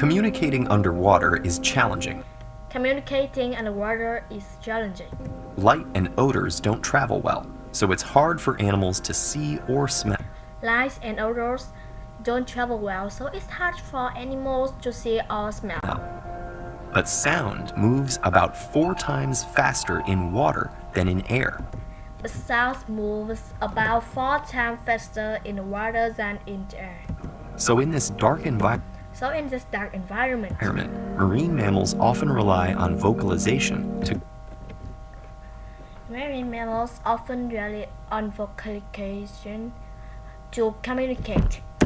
Communicating underwater is challenging. Communicating underwater is challenging. Light and odors don't travel well, so it's hard for animals to see or smell. Light and odors don't travel well, so it's hard for animals to see or smell. But sound moves about 4 times faster in water than in air. But sound moves about 4 times faster in water than in air. So in this dark environment, marine mammals often rely on vocalization to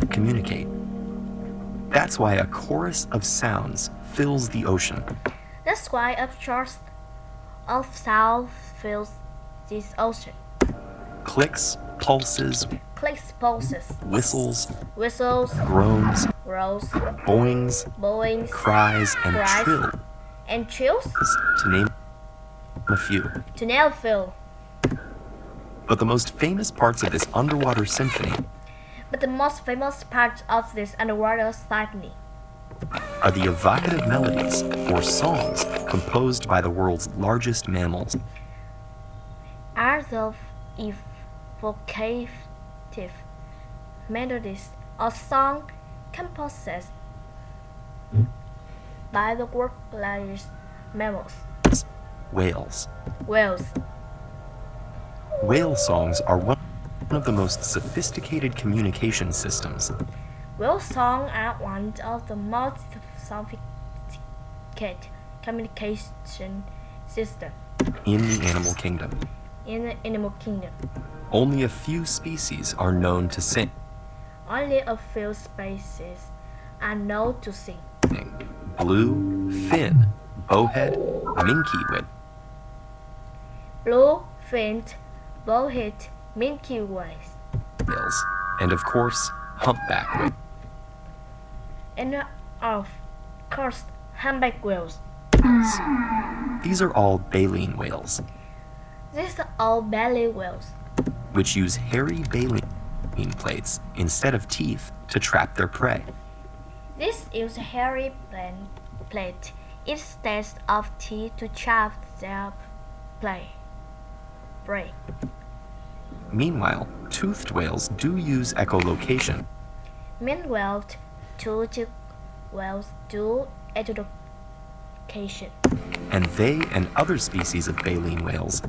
communicate. That's why a chorus of sounds fills the ocean. That's why a chorus of sound fills this ocean. Clicks, pulses, whistles, groans, boings, cries, and trills, to name a few. But the most famous parts of this underwater symphony are the evocative melodies, or songs, composed by the world's largest mammals. Are the evocative melodies or song composed by the world's largest mammals. Whales. Whales. Whale songs are one of the most sophisticated communication systems. Whale songs are one of the most sophisticated communication systems in the animal kingdom. Only a few species are known to sing. Only a few species are known to sing. Blue fin, bowhead, minke Blue finned, bowhead, minke whales, and of course, humpback whales. And of course, humpback whales. These are all baleen whales. These are all baleen whales, which use hairy baleen plates instead of teeth to trap their prey. These use hairy plate instead of teeth to trap their prey. Meanwhile, toothed whales do use echolocation. Meanwhile, toothed whales do echolocation. And they and other species of baleen whales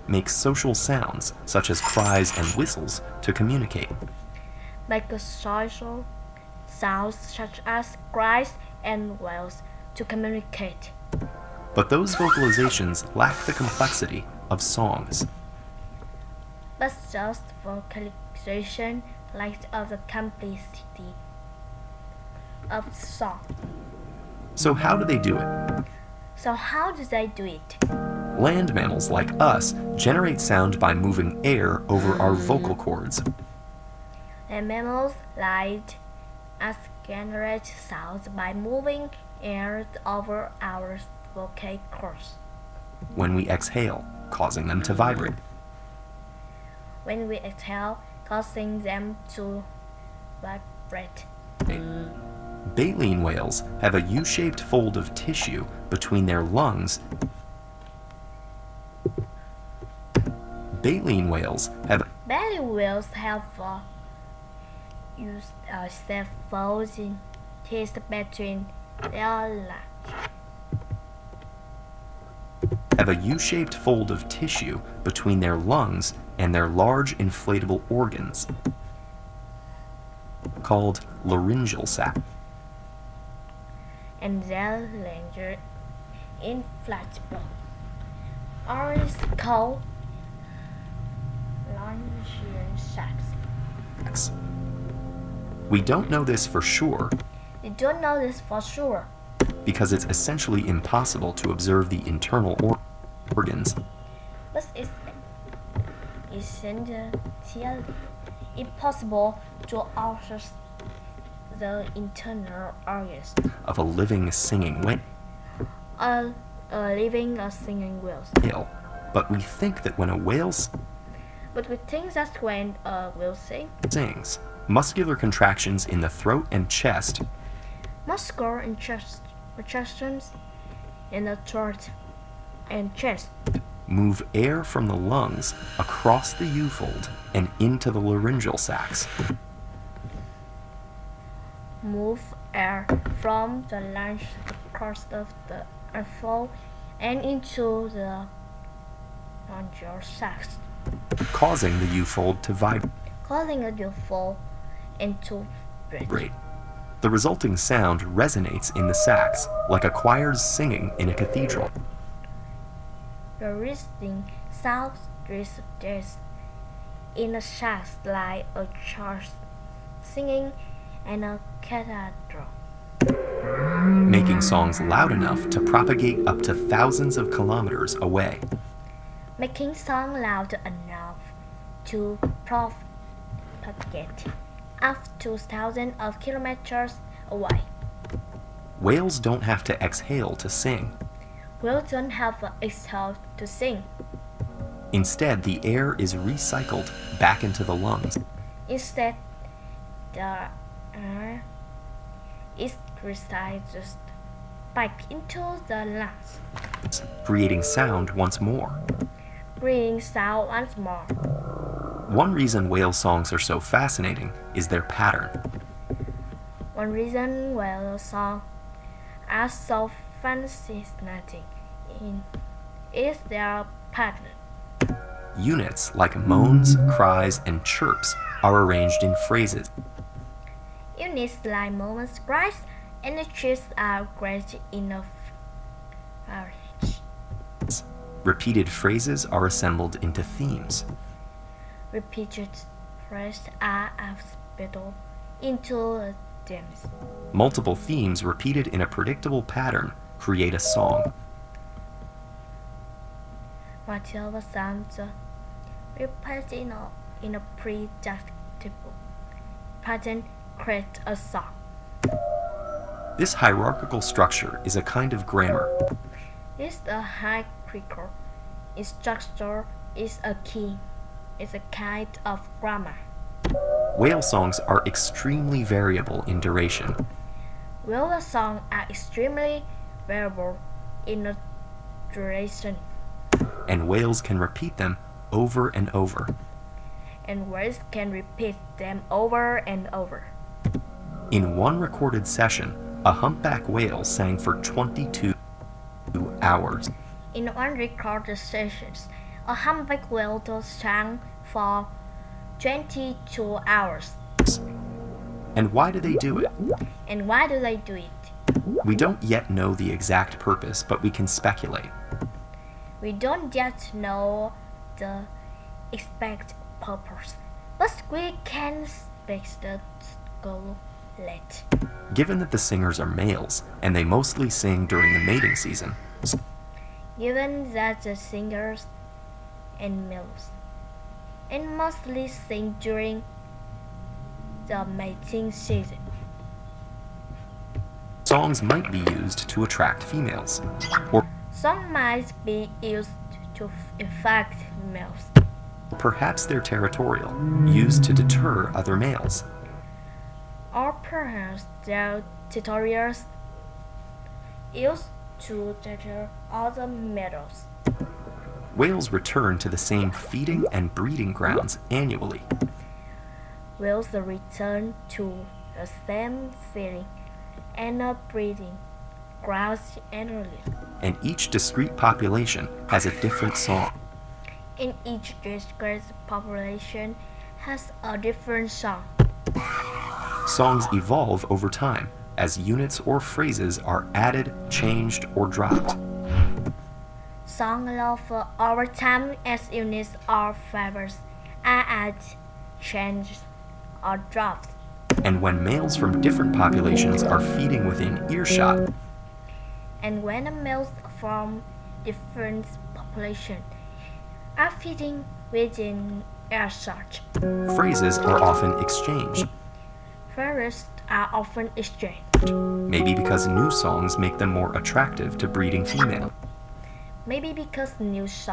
make social sounds such as cries and whistles to communicate. Make social sounds such as cries and whistles to communicate. But those vocalizations lack the complexity of songs. But just vocalization lacks of the complexity of song. So how do they do it? Land mammals like us generate sound by moving air over our vocal cords. And mammals like us generate sounds by moving air over our vocal cords. When we exhale, causing them to vibrate. When we exhale, causing them to vibrate. Baleen whales have a U-shaped fold of tissue between their lungs. Baleen whales have folds in tissue between their lungs. Have a U-shaped fold of tissue between their lungs and their large inflatable organs, called laryngeal sac. And their laryngeal inflatable organs called laryngeal sacs. We don't know this for sure. Because it's essentially impossible to observe the internal organs. But it's essentially impossible to observe the internal organs of a living singing whale. A living singing whale. But we think that when a whale But we think that's when we'll sing. sings. Muscular contractions in the throat and chest Muscular and chest contractions in the throat and chest. move air from the lungs across the U-fold and into the laryngeal sacs. Move air from the lungs across the airflow and into the laryngeal sacs, Causing the U-fold to causing a fall into breath. vibrate. The resulting sound resonates in the sacs like a choir's singing in a cathedral. The resting sound resonates in the sacs like a church singing and a cathedral, Making songs loud enough to propagate up to thousands of kilometers away. making sound loud enough to propagate up to thousands of kilometers away. Whales don't have to exhale to sing. Whales don't have an exhale to sing. Instead, the air is recycled back into the lungs. Instead, the air is recycled back into the lungs, Creating sound once more. bringing sound once more. One reason whale songs are so fascinating is their pattern. One reason whale songs are so fascinating is their pattern. Units like moans, cries, and chirps are arranged in phrases. Units like moments, cries, and the chirps are arranged in a arrange. Repeated phrases are assembled into themes. Repeated phrases are assembled into themes. Multiple themes repeated in a predictable pattern create a song. Multiple sounds repeated in a predictable pattern create a song. This hierarchical structure is a kind of grammar. This hierarchical structure is a key. It's a kind of grammar. Whale songs are extremely variable in duration. Whale songs are extremely variable in the duration, And whales can repeat them over and over. and whales can repeat them over and over. In one recorded session, a humpback whale sang for 22 hours. In one recorded session, a humpback whale sang for 22 hours. And why do they do it? And why do they do it? We don't yet know the exact purpose, but we can speculate. We don't yet know the exact purpose, but we can speculate. Given that the singers are males, and they mostly sing during the mating season, Given that the singers and males and mostly sing during the mating season, songs might be used to attract females, or some might be used to attract males, perhaps they're territorial, used to deter other males. or perhaps their tutorials used to deter other males. Whales return to the same feeding and breeding grounds annually. Whales return to the same feeding and breeding grounds annually. And each discrete population has a different song. In each discrete population has a different song. Songs evolve over time as units or phrases are added, changed, or dropped. Songs evolve over time as units or phrases are added, changed, or dropped. And when males from different populations are feeding within earshot, And when the males from different populations are feeding within earshot, phrases are often exchanged. phrases are often exchanged. Maybe because new songs make them more attractive to breeding female. Maybe because new songs